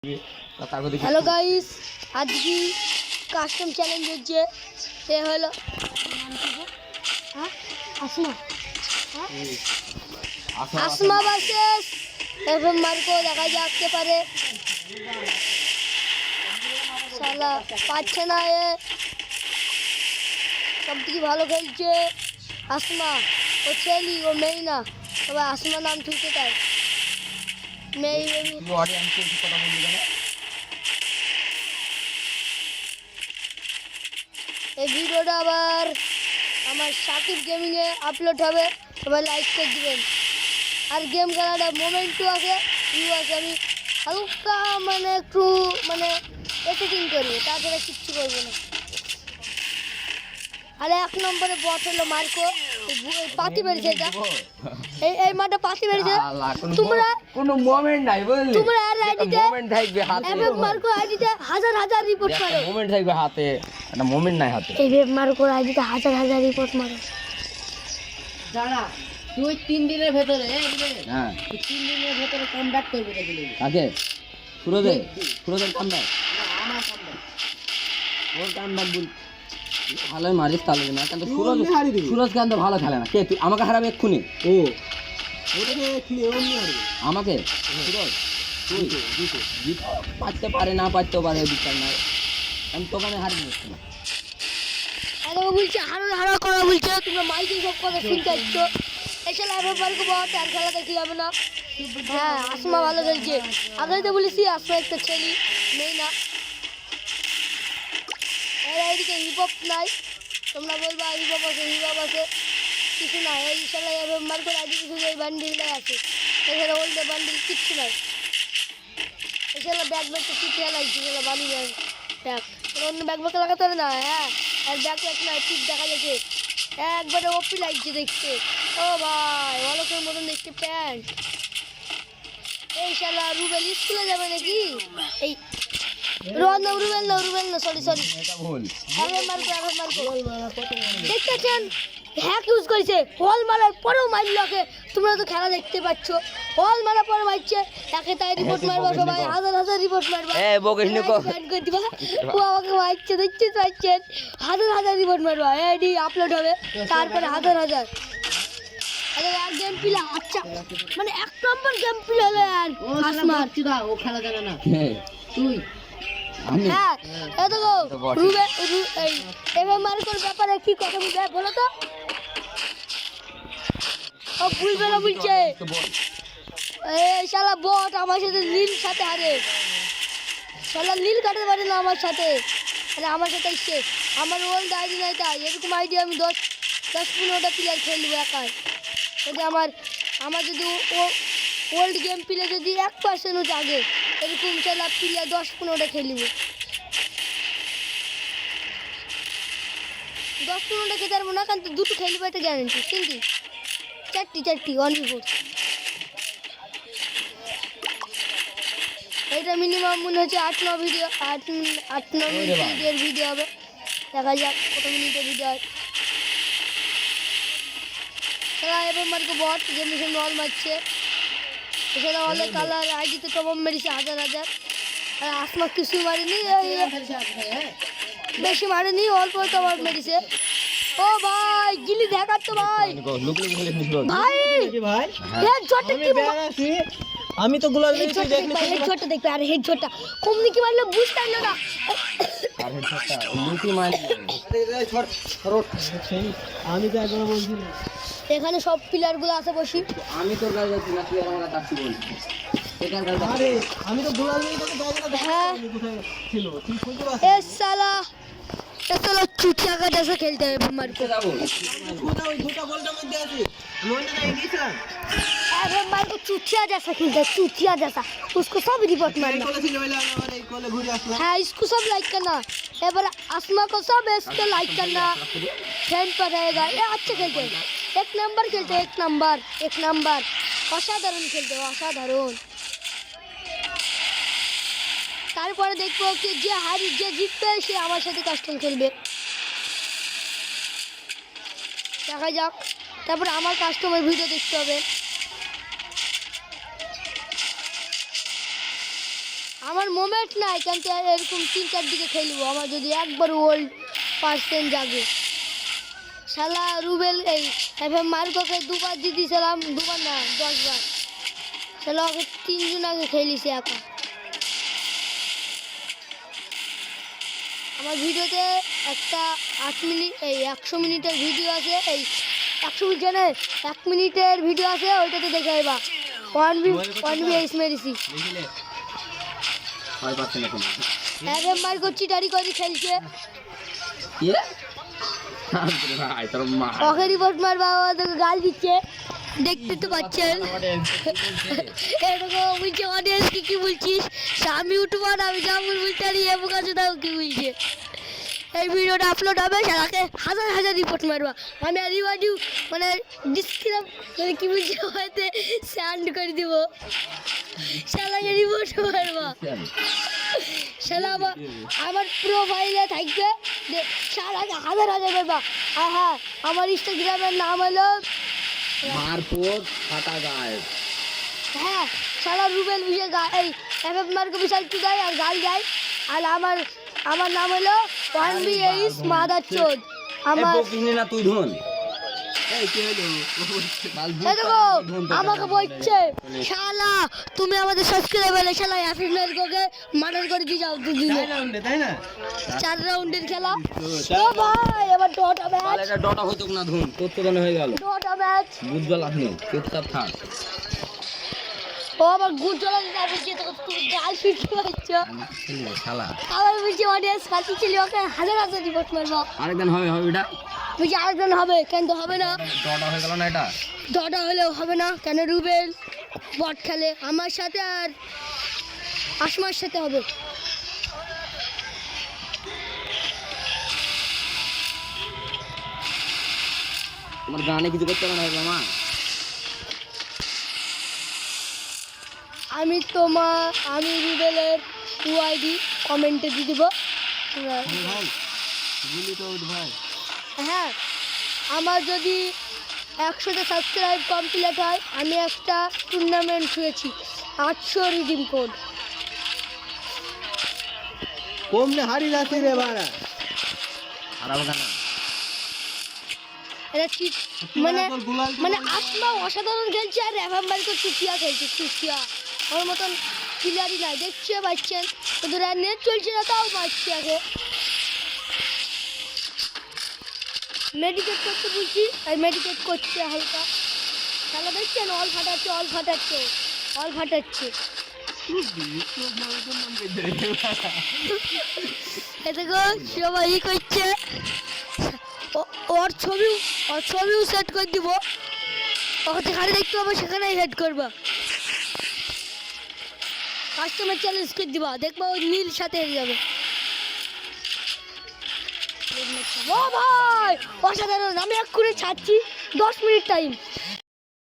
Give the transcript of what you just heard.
Hello guys, আজকে custom challenge হচ্ছে। এ হলো আসমা ভার্সেস এফএম মার্কো। দেখা যাচ্ছে পারে শালা পাচ্ছে না, এ সব থেকে ভালো খেলছে আসমা। ও ছেলি, ও মেয়ে না, তবে আসমা নাম শুনতে চাই। মেয়ে এই ভিডিওটা আবার আমার সাকিব গেমিংয়ে আপলোড হবে, সবাই লাইক করে দিবেন। আর গেম খেলাটা মোমেন্টও আছে, ভিউ আছে। আমি হালকা একটু এডিটিং করবো, তাছাড়া কিচ্ছু করবো না। আর এক নম্বরে বট হলো মার্কো, পাতি বেরিয়েছে। এটা এই মাঠে পাতি বেরিয়েছে। তোমরা কোনো মোমেন্ট নাই, বুঝলি? তোমরা আর আইডিতে মোমেন্ট থাকবে হাতে, এফএম মার্কো আইডিতে হাজার হাজার রিপোর্ট মারো। মোমেন্ট থাকবে হাতে, একটা মোমেন্ট নাই হাতে। এফএম মার্কোর আইডিতে হাজার হাজার রিপোর্ট মারো। দাঁড়া, তুই 3 দিনের ভেতরে হ্যাঁ 3 দিনের ভেতরে কমব্যাক করবি দেখলি। আগে সুরজের কামব্যাক, আমার কমব্যাক ওর কামব্যাক বল ভালোই মারিস তাহলে না, কিন্তু সুরজ কেন তো ভালো খেলে না। কে তুই আমাকে হারাবে এক্ষুনি? ও ওটাকে কি এমনি হারবে আমাকে? সুরজ তুই পারতে পারে না, পারতেও পারে, বিচার না। আমি তোকে আমি হারিয়ে দিচ্ছি না। আমাকে বলছে হারা করা বলছে। তোমরা মাইকে সব কথা শুনতে আসছো। এসে এফএম মার্কো বট, আর খেলা দেখি যাবে না। হ্যাঁ, আসমা ভালো খেলছে। আগে তো বলেছি আসমা একটা ছেলে, নেই না। এর আইডিতে হিপহপ নাই, তোমরা বলবা হিপহপ আছে, কিছু নাই। এই শালা এফএম মার্কোর আইডি কিছু এই বান্ডিলটাই আছে, এখানে ওল্ড বান্ডিল কিচ্ছু নাই। এছাড়া ব্যাগটা কিছু লাগছে, সেটা বালি ব্যাগ অন্য ব্যাগ লাগাতে হবে না। হ্যাঁ, আর ব্যাগ নাই, ঠিক দেখা যাচ্ছে একবারে ওপি লাগছে দেখতে। ও ভাই, অলকের মতন দেখতে প্যান্ট। এই শালা রুবেল স্কুলে যাবে নাকি? এই রুবেল না, সরি দেখতেছেন হ্যাক ইউজ করেছে। হল মারার পরেও মারল ওকে। তোমরা তো খেলা দেখতে পাচ্ছ, হল মারার পরে মারছে। একে তাই রিপোর্ট মারবা, সবাই হাজার হাজার রিপোর্ট মারবা। ও আমাকে মারছে, দেখতে পাচ্ছেন, হাজার হাজার রিপোর্ট মারবা। এডি আপলোড হবে, তারপরে হাজার হাজার এক গেম প্লে। আচ্ছা, এক নম্বর গেম প্লে হলো। আর আসমা ও খেলা জানে না। তুই হ্যাঁ, এই দেখো রুবেল এই এফএম মার্কোর ব্যাপারে কি কথা বলবে বলো তো? ও বুঝবে না, বলছে এই শালা বট আমার সাথে নীল সাথে হারে। শালা নীল কাটতে পারে না আমার সাথে, মানে আমার সাথে এসছে। আমার ওল্ড আইডি নাই, তাই এরকম আইডি আমি 10-15টা প্লেয়ার খেলবো একাই। যদি আমার যদি ওল্ড গেম প্লে যদি 1% জাগে, এরকম শালা প্লেয়ার 10-15টা খেলব। 10-15টা খেতে পারবো না, কারণ দুটো খেলবো, এটা গ্যারেন্টি। কিন্তু চারটি 1v4। এটা মিনিমাম মনে হচ্ছে 8-9 মিনিটের ভিডিও হবে। দেখা যাক কত মিনিটের ভিডিও হয়। খেলা এবার মার্কো বট গেম সামনে অল মারছে। এছাড়া অলে কালার আইডিতে টপ মেরেছে হাজার হাজার। আর আসমা কিছু মারেনি, বেশি মারেনি, অল্প টপ মেরেছে। ও ভাই, গিলি দেখাচ্ছ ভাই, ভাই হেডশটটা কি? আমি তো গুলাল হেডশটটা দেখবে। আর হেডশটটা কমনি কি মারলে বুঝতে পারলো না। আর হেডশটটা লুকি মারি। আমি তো একবার বলছিলাম এখানে সব প্লেয়ারগুলো আছে বসি। আমি তোর কাছে যাচ্ছি না, তুই আমার কাছে আসছিস বলছিস। আরে আমি তো গুলাল নিয়ে তোকে জায়গাটা হ্যাঁ কোথায় ছিল তুই খুঁজে পাস। এ সালা চুটিয়া का जैसा खेलते हैं मार को। যাবো ওই দুটো বলটার মধ্যে আছে, লোনটা দিয়ে দিয়েছিলাম। अरे मार को चुटिया जैसा खेलता है, चुटिया जैसा। उसको सब रिपोर्ट मारना। हाँ, इसको सब लाइक करना। एबार आसमा को सब इसको लाइक करना, फ्रेंड पर रहेगा। ये अच्छे खेलते हैं, एक नंबर खेलते हैं, एक नंबर असाधारण खेलते हैं, असाधारण। তারপরে দেখবো কি যে জিতবে সে আমার সাথে কাস্টম খেলবে। দেখা যাক, তারপরে আমার কাস্টমের ভিডিও দেখতে হবে। আমার মোমেন্ট নাই, কিন্তু এরকম 3-4 দিকে খেলবো আমার যদি একবার ওল্ড পার্সেন্ট যাবে। শালা রুবেল এই এফএম মার্কোকে 2বার জিতেছিলাম, 2বার না 10 বার। শালা ওকে 3 জন আগে খেলিছে একা। আমার ভিডিওতে একটা 8 মিনিট 100 মিনিটের ভিডিও আছে, এই 100 মিনিট জানে 1 মিনিটের ভিডিও আছে, ওইটাতে দেখে আইবা। 1v এস মেরেছি। ভয় পাচ্ছে না কোনো। এফএম মার্কো চিটারি করে খেলছে। কি ভাই তোর মা ওকে রিপোর্ট মারবা, ওদেরকে গাল দিচ্ছে, দেখতে তো পাচ্ছেন। এরকম বলছে অডিয়েন্স কি বলছিস, আমি ইউটিউবার আমি যা বলতে পারি এবং কাছে তাও কি বলছে। এই ভিডিওটা আপলোড হবে, সারাকে হাজার হাজার রিপোর্ট মারবা। আমি আর রিভাইউ মানে ডিসক্রাইব মানে কি বলছে হয়তো সেন্ড করে দিব, সারাকে রিপোর্ট মারবা। শালা আমার প্রোফাইলে থাকবে, সারাকে হাজার হাজার মারবা। আর হ্যাঁ, আমার ইনস্টাগ্রামের নাম হলো মারপোট ফাটা গায়ে। হ্যাঁ, সারা রুবেল বিশাল এই এফএফ মার্কো বিশাল কি গায় আর গাল গায়। আর আমার নাম হলো 1v এস মাদার চোদ। আমার না তুই ধন দেখো আমাকে বলছে শালা তুমি আমাদের সাবস্ক্রাইবার, শালা এফএফ মার্কোকে মার্ডার করে দিয়ে যাও দুদিনে। তাই না 4 রাউন্ডের খেলা। ও ভাই এবার ডটা ম্যাচ, এটা ডটা হইতো না ধন তোর তো জানা হয়ে গেল। ডটা ম্যাচ বুঝবা লাভ নেই, চুপচাপ থাক। ও আমার গুড চলা দিতে তো তুমি গাল ফিরতে পারছো। শালা আবার বলছি অডিয়েন্স কাছে ছিল, ওকে হাজার হাজার রিপোর্ট মারবো। আরেকদিন হবে এটা বলছি আরেকজন হবে, কেন হবে না? ডটা হয়ে গেল না এটা। ডটা হলেও হবে না কেন? রুবেল বট খেলে আমার সাথে আর আসমার সাথে হবে। তোমার গানে কিছু করতে হবে না মামা। আমি রুবেলের ইউআইডি কমেন্টে দিয়ে দেবো। হ্যাঁ, আমার যদি 100টা সাবস্ক্রাইব কমপ্লিট হয়, আমি একটা টুর্নামেন্ট হয়েছি 800 রিডিম কোড। কমনে হারি যাচ্ছি রে বাড়া। হারাবো কেন? এটা ঠিক মানে আসমা অসাধারণ খেলছে আর এফএম মার্কো চুটিয়া খেলছে, চুটিয়া। ওর মতন প্লেয়ারই নাই, দেখছে পাচ্ছেন। ওদের আর নেট চলছে না, তাও পাচ্ছি আগে। মেডিকেট করতে বলছি, আর মেডিকেট করছে হালকা। তাহলে দেখছেন অল ফাটাচ্ছে। এদিকে সবাই করছে, ওর ছবিও সেট করে দিব। ওকে যেখানে দেখতে পাবো সেখানেই হেড করবা, কাস্টমার চ্যালেঞ্জ করে দিবা, দেখবা ওই নীল সাথে হেরে যাবে। ও ভাই অসাধারণ, আমি এক্ষুনি ছাড়ছি, 10 মিনিট টাইম।